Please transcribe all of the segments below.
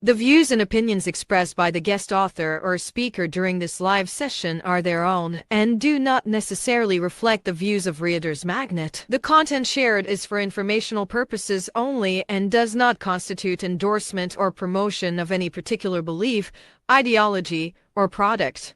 The views and opinions expressed by the guest author or speaker during this live session are their own and do not necessarily reflect the views of Reader's Magnet. The content shared is for informational purposes only and does not constitute endorsement or promotion of any particular belief, ideology, or product.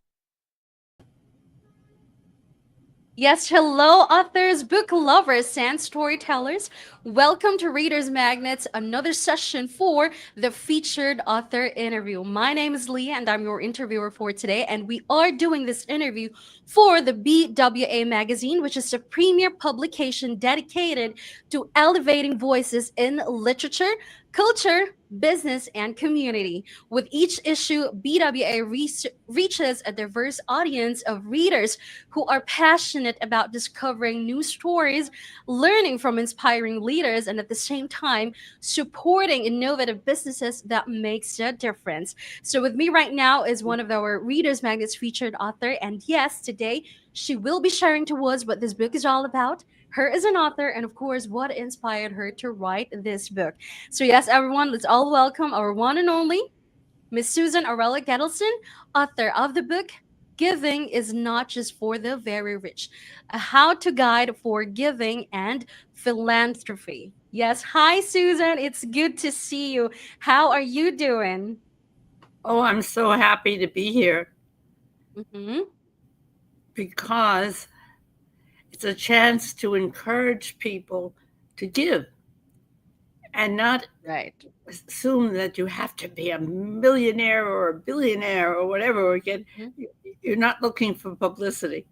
Yes, hello, authors, book lovers, and storytellers. Welcome to Reader's Magnets, another session for the featured author interview. My name is Leah, and I'm your interviewer for today. And we are doing this interview for the BWA Magazine, which is a premier publication dedicated to elevating voices in literature, culture, business, and community. With each issue, BWA reaches a diverse audience of readers who are passionate about discovering new stories, learning from inspiring leaders, and at the same time, supporting innovative businesses that makes a difference. So with me right now is one of our Readers Magnet's featured author, and yes, today she will be sharing to us what this book is all about, her as an author, and of course, what inspired her to write this book. So yes, everyone, let's all welcome our one and only Miss Susan Aurelia Gitelson, author of the book Giving is Not Just for the Very Rich, a how-to guide for giving and philanthropy. Yes, hi Susan, it's good to see you. How are you doing? Oh, I'm so happy to be here Mm-hmm. because it's a chance to encourage people to give and not Right. assume that you have to be a millionaire or a billionaire or whatever, or Mhm. you're not looking for publicity.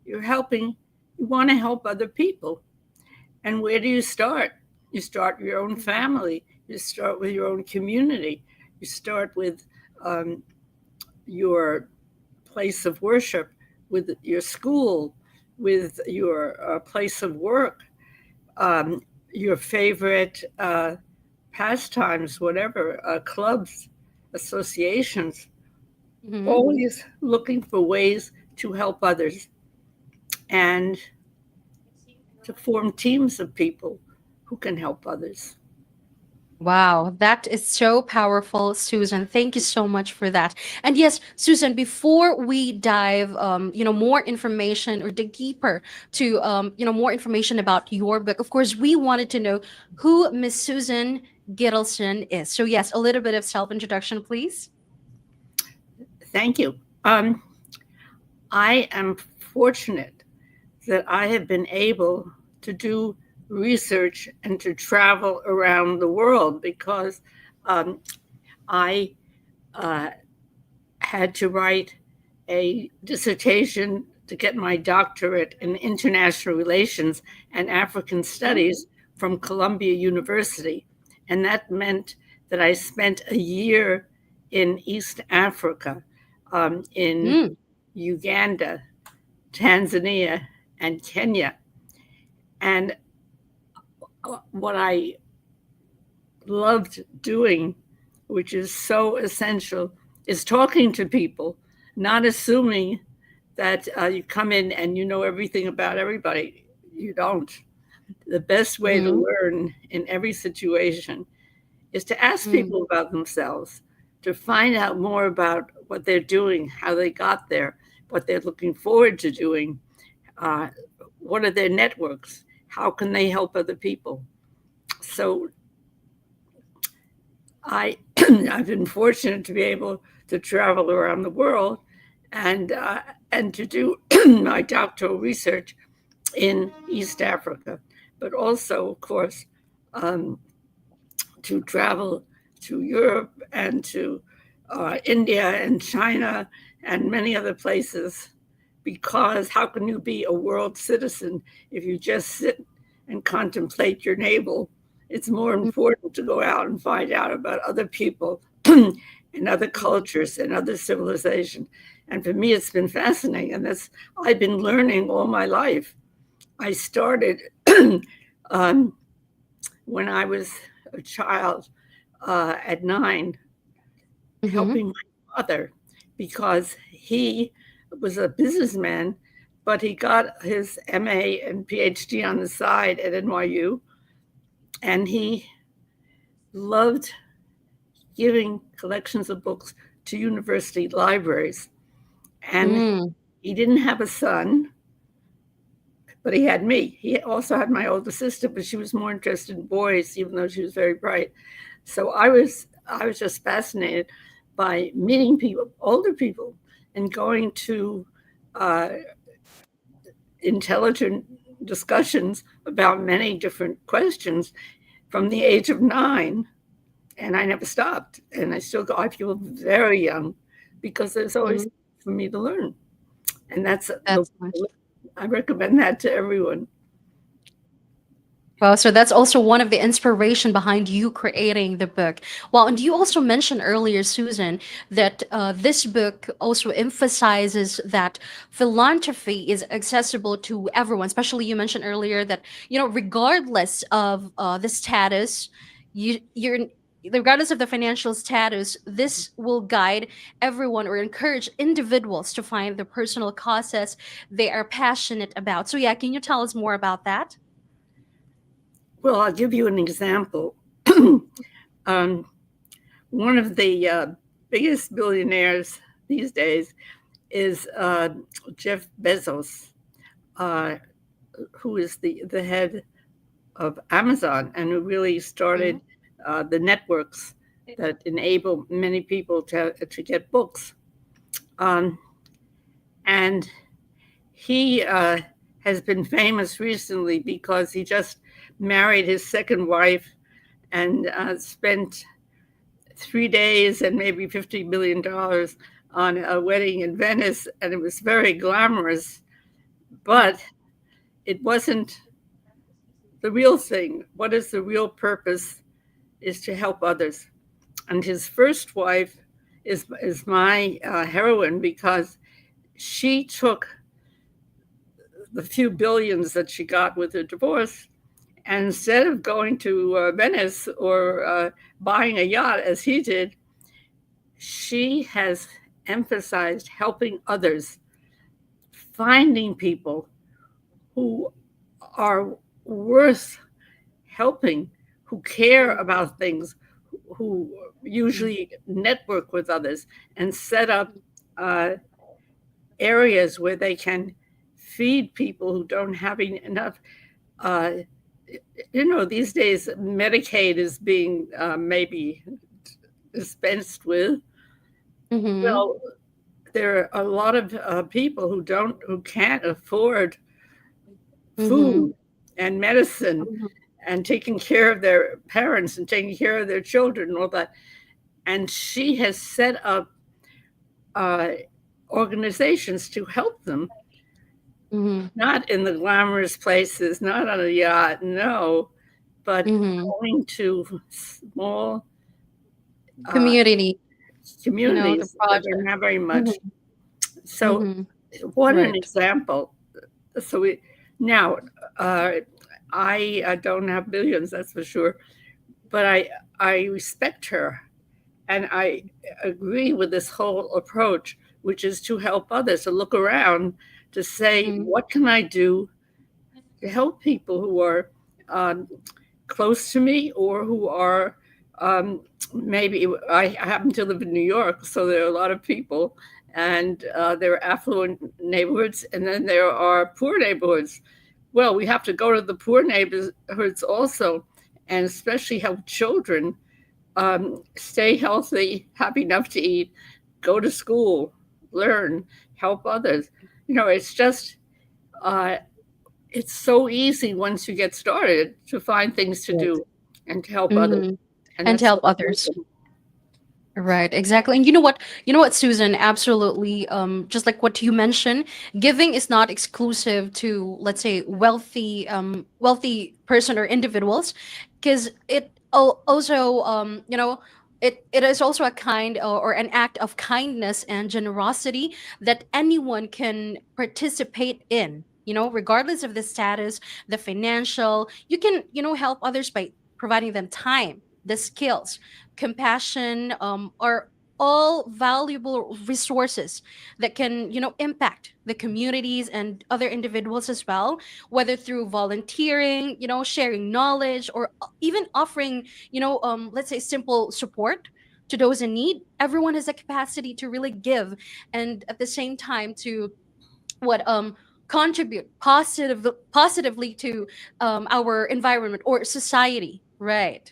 You're helping, you want to help other people. And where do you start? You start with your own family, you start with your own community, you start with your place of worship, with your school, with your place of work, your favorite pastimes, whatever, clubs, associations, Mhm. always looking for ways to help others and to form teams of people who can help others. Wow, that is so powerful, Susan. Thank you so much for that. And yes, Susan, before we dive, more information or dig deeper to, more information about your book, of course, we wanted to know who Miss Susan Gitelson is. So yes, a little bit of self-introduction, please. Thank you. I am fortunate that I have been able to do research and to travel around the world because um, I uh, had to write a dissertation to get my doctorate in international relations and African Mhm. studies from Columbia University. And that meant that I spent a year in East Africa, in Mm. Uganda, Tanzania, and Kenya. And what I loved doing, which is so essential, is talking to people, not assuming that you come in and you know everything about everybody. You don't. The best way to Mhm. learn in every situation is to ask Mm. people about themselves, to find out more about what they're doing, how they got there, what they're looking forward to doing, uh, what are their networks, how can they help other people. So I I've been fortunate to be able to travel around the world and to do my doctoral research in East Africa, but also, of course, um, to travel to Europe and to India and China and many other places. Because how can you be a world citizen if you just sit and contemplate your navel? It's more important to go out and find out about other people and other cultures and other civilization. And for me, it's been fascinating. And that's, I've been learning all my life. I started um, when I was a child at 9, Mhm. helping my father because he was a businessman, but he got his MA and PhD on the side at NYU, and he loved giving collections of books to university libraries. And Mm. he didn't have a son, but he had me. He also had my older sister, but she was more interested in boys, even though she was very bright. So I was just fascinated by meeting people, older people, and going to uh, intelligent discussions about many different questions from the age of 9. And I never stopped. And I still go, I feel very young because there's always Mm. for me to learn. And that's the That's nice. I recommend that to everyone. Well, so that's also one of the inspiration behind you creating the book. Well, and you also mentioned earlier, Susan, that this book also emphasizes that philanthropy is accessible to everyone. Especially, you mentioned earlier that regardless of the status, you're regardless of the financial status, this will guide everyone or encourage individuals to find the personal causes they are passionate about. So, yeah, can you tell us more about that? Well, I'll give you an example. um, One of the biggest billionaires these days is Jeff Bezos, uh, who is the head of Amazon and who really started the networks that enable many people to get books. Um, and he has been famous recently because he just married his second wife and spent 3 days and maybe $50 million on a wedding in Venice, and it was very glamorous, but it wasn't the real thing. What is the real purpose is to help others. And his first wife is my heroine because she took the few billions that she got with her divorce, and instead of going to Venice or buying a yacht as he did, she has emphasized helping others, finding people who are worth helping, who care about things, who usually network with others and set up uh, areas where they can feed people who don't have enough. Uh, these days Medicaid is being maybe dispensed with. Mm-hmm. Well, there are a lot of people who can't afford Mm-hmm. food and medicine and taking care of their parents and taking care of their children and all that. And she has set up uh, organizations to help them, Mm-hmm. not in the glamorous places, not on a yacht, no, but Mm-hmm. going to small uh, Community, the communities that project. don't have very much. Mm-hmm. So, Mm-hmm. what an Right. example. So we now uh, I don't have billions, that's for sure, but I respect her and I agree with this whole approach, which is to help others, to look around, to say, Mm-hmm. what can I do to help people who are um, close to me or who are um, maybe I happen to live in New York, so there are a lot of people, and there are affluent neighborhoods, and then there are poor neighborhoods. Well, we have to go to the poor neighborhoods also, and especially help children stay healthy, have enough to eat, go to school, learn, help others. It's just uh, it's so easy once you get started to find things to Right. do and to help others. Mm-hmm. And And to that's so help others. important. Right, exactly. And you know what? You know what, Susan? Absolutely. Just like what you mentioned, giving is not exclusive to, let's say, wealthy person or individuals, because also, it is also a kind or an act of kindness and generosity that anyone can participate in. Regardless of the status, the financial, you can, help others by providing them time, the skills, compassion, are all valuable resources that can impact the communities and other individuals as well, whether through volunteering, sharing knowledge, or even offering let's say simple support. to those in need. Everyone has a capacity to really give, and at the same time to what contribute positively to our environment or society, right?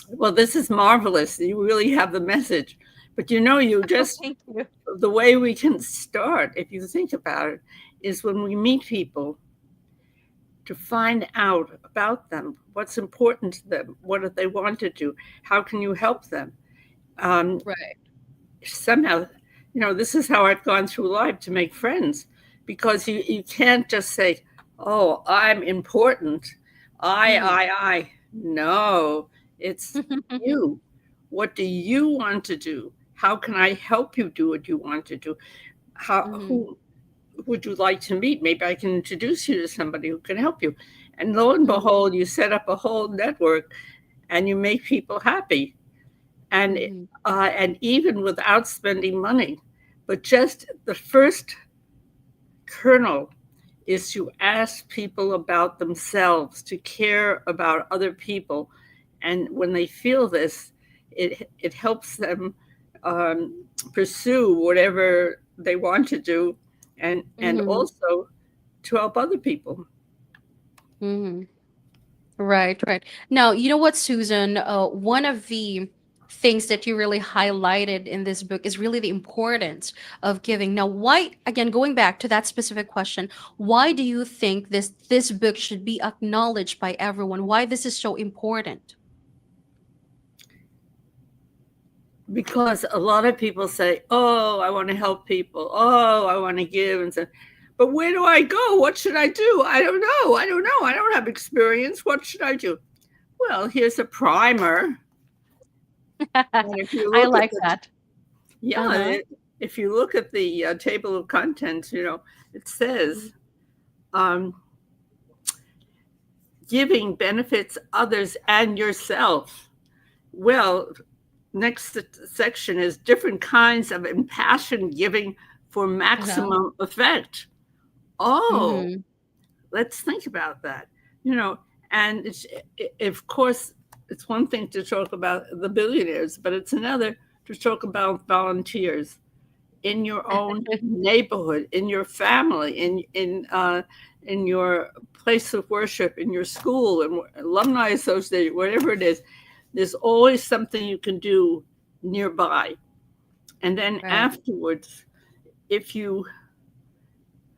Well, this is marvelous. You really have the message. But you just, Thank you. the way we can start, if you think about it, is when we meet people to find out about them, what's important to them, what do they want to do, how can you help them? Right. Somehow, this is how I've gone through life to make friends, because you can't just say, oh, I'm important. I. No, it's you. What do you want to do? How can I help you do what you want to do? Mhm. Who would you like to meet? Maybe I can introduce you to somebody who can help you. And lo and Mhm. behold, you set up a whole network and you make people happy. And Mhm. and even without spending money, but just the first kernel is to ask people about themselves, to care about other people. And when they feel this, it helps them pursue whatever they want to do, and Mhm. also to help other people. Mhm. Right, right. Now, you know what, Susan? One of the things that you really highlighted in this book is really the importance of giving. Now, why, again, going back to that specific question, why do you think this book should be acknowledged by everyone? Why this is so important? Because a lot of people say, oh, I want to help people. Oh, I want to give. And so, but where do I go? What should I do? I don't know. I don't know. I don't have experience. What should I do? Well, here's a primer. And if you I look at like the, that. yeah, Uh-huh. if you look at the table of contents, it says um, giving benefits others and yourself. Well, next section is different kinds of impassioned giving for Uh-huh. maximum effect. Oh, Mm-hmm. let's think about that. You know, and of course, it's one thing to talk about the billionaires, but it's another to talk about volunteers in your own neighborhood, in your family, in your place of worship, in your school, and alumni association, whatever it is. There's always something you can do nearby. And then Right. afterwards, if you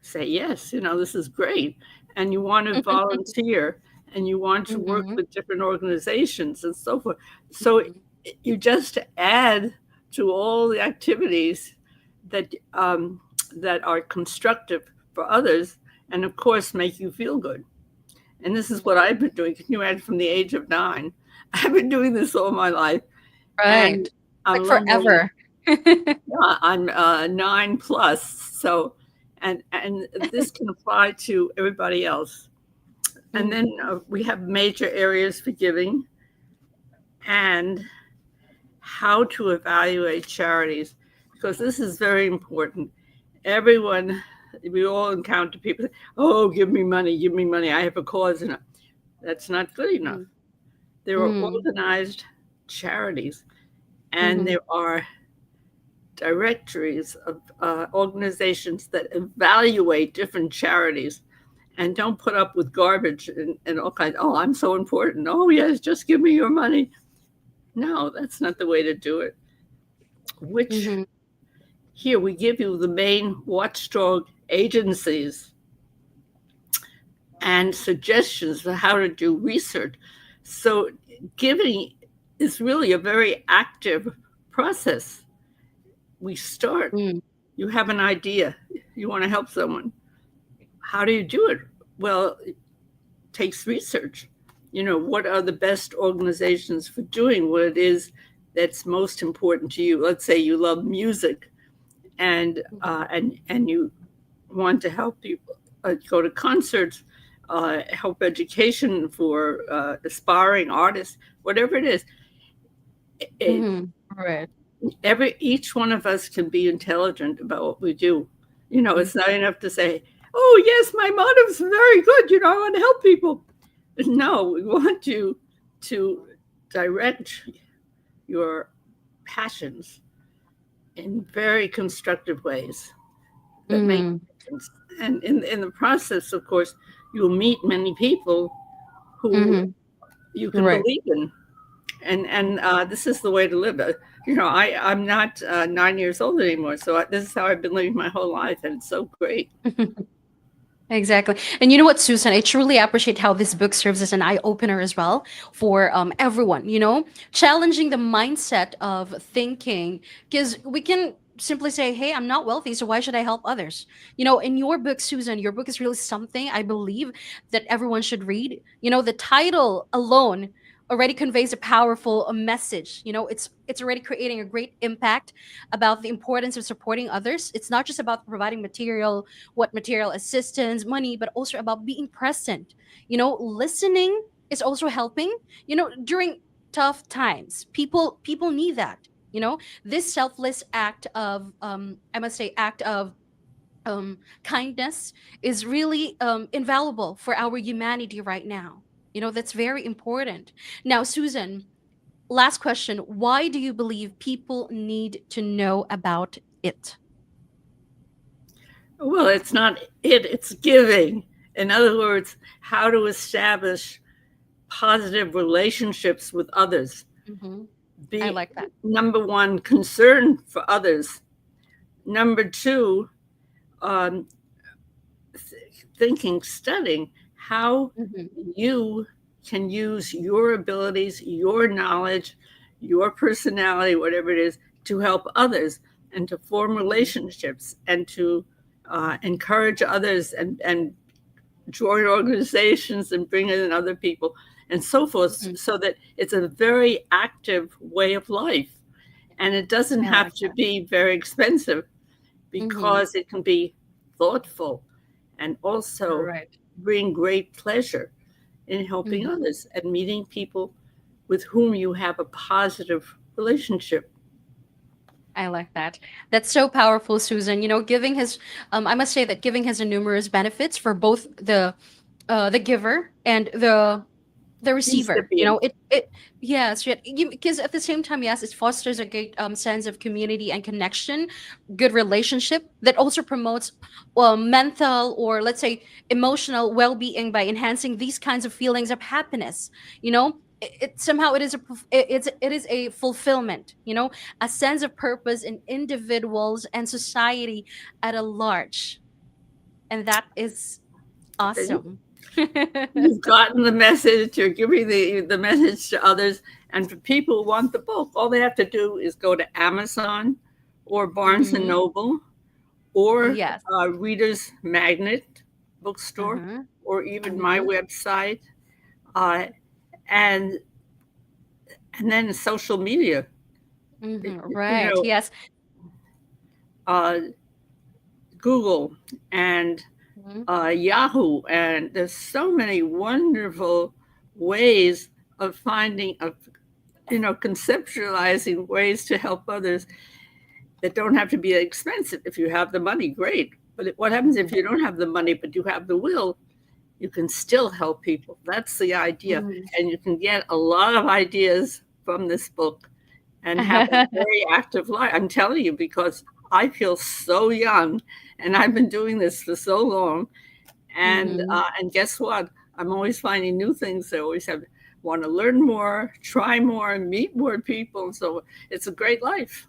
say, yes, this is great, and you want to volunteer and you want to work Mm-hmm. with different organizations and so forth. So you just add to all the activities that are constructive for others and, of course, make you feel good. And this is what I've been doing. Can you imagine from the age of 9? I've been doing this all my life. And Right. I'm Like level forever. yeah, I'm 9 plus. So, and this can apply to everybody else. And Mhm. then we have major areas for giving and how to evaluate charities, because this is very important. Everyone, we all encounter people, oh, give me money, give me money. I have a cause. And that's not good enough. Mhm. There are Mhm. organized charities, and Mhm. there are directories of organizations that evaluate different charities and don't put up with garbage and all kinds. Oh, I'm so important. Oh, yes, just give me your money. No, that's not the way to do it. Which Mhm. here we give you the main watchdog agencies and suggestions for how to do research. So giving is really a very active process. We start, Mhm. you have an idea, you want to help someone. How do you do it? Well, it takes research. What are the best organizations for doing what it is that's most important to you? Let's say you love music and you want to help people go to concerts, help education for aspiring artists, whatever it is. It, Mhm. Right. each one of us can be intelligent about what we do. Mhm. It's not enough to say, "Oh yes, my motive's very good. I want to help people." No, we want you to direct your passions in very constructive ways that make Mm-hmm. a difference. And in the process, of course, you'll meet many people who Mm-hmm. you can Right. believe in. And this is the way to live. I'm not 9 years old anymore, so this is how I've been living my whole life, and it's so great. Exactly. And you know what, Susan? I truly appreciate how this book serves as an eye opener as well for everyone, challenging the mindset of thinking. Because we can simply say, hey, I'm not wealthy, so why should I help others? In your book, Susan, your book is really something I believe that everyone should read. The title alone already conveys a powerful message. It's already creating a great impact about the importance of supporting others. It's not just about providing material assistance, money, but also about being present. Listening is also helping. During tough times, people need that. This selfless act of I must say act of kindness is really invaluable for our humanity right now. That's very important. Now, Susan, last question: why do you believe people need to know about it? Well, it's not it's giving. In other words, how to establish positive relationships with others. Hmm. I Be like that. number one, concern for others. Number two, um, thinking, studying how Hmm. you can use your abilities, your knowledge, your personality, whatever it is, to help others and to form Hmm. relationships and to encourage others and join organizations and bring in other people and so forth, Hmm. so that it's a very active way of life. And it doesn't I have like to that. be very expensive Hmm. because it can be thoughtful and also Right. bring great pleasure in helping Hmm. others and meeting people with whom you have a positive relationship. I like that. That's so powerful, Susan. Giving has, I must say that giving has a numerous benefits for both the giver and the receiver. Recipient. It yes, because at the same time, yes, it fosters a great sense of community and connection, good relationship that also promotes mental, or let's say emotional well-being by enhancing these kinds of feelings of happiness. It somehow it is it is a fulfillment, a sense of purpose in individuals and society at a large, and that is awesome. You've gotten the message, you're giving the message to others. And for people who want the book, all they have to do is go to Amazon or Barnes and Hmm. Noble or Yes. Reader's Magnet bookstore Uh-huh. or even my Mm-hmm. website. Uh, and and then social media, Mm-hmm. you Right. know, Yes. uh, Google and Mhm. Yahoo, and there's so many wonderful ways of finding, of conceptualizing ways to help others that don't have to be expensive. If you have the money, great. But what happens if Mhm. you don't have the money but you have the will? You can still help people. That's the idea, Mhm. and you can get a lot of ideas from this book and have a very active life. I'm telling you, because I feel so young, and I've been doing this for so long. Mhm. And guess what? I'm always finding new things. I always have want to learn more, try more, meet more people. So it's a great life.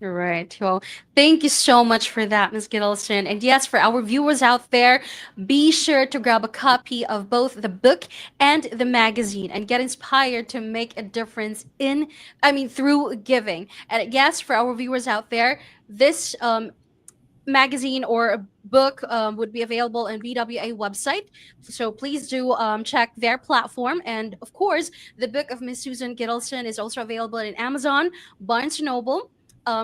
Right. Well, thank you so much for that, Ms. Gitelson. And yes, for our viewers out there, be sure to grab a copy of both the book and the magazine and get inspired to make a difference through giving. And yes, for our viewers out there, this magazine or a book would be available on BWA website. So please do check their platform. And of course, the book of Miss Susan Gitelson is also available in Amazon, Barnes& Noble,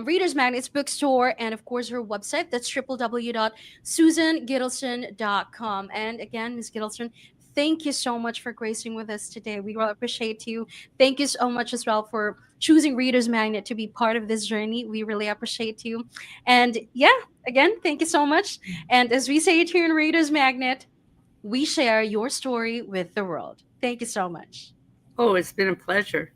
Reader's Magnet's bookstore, and of course her website. That's www.susangitelson.com. And again, Miss Gitelson, thank you so much for gracing with us today. We will appreciate you. Thank you so much as well for choosing Reader's Magnet to be part of this journey. We really appreciate you. And yeah, again, thank you so much. And as we say it here in Reader's Magnet, we share your story with the world. Thank you so much. Oh, it's been a pleasure.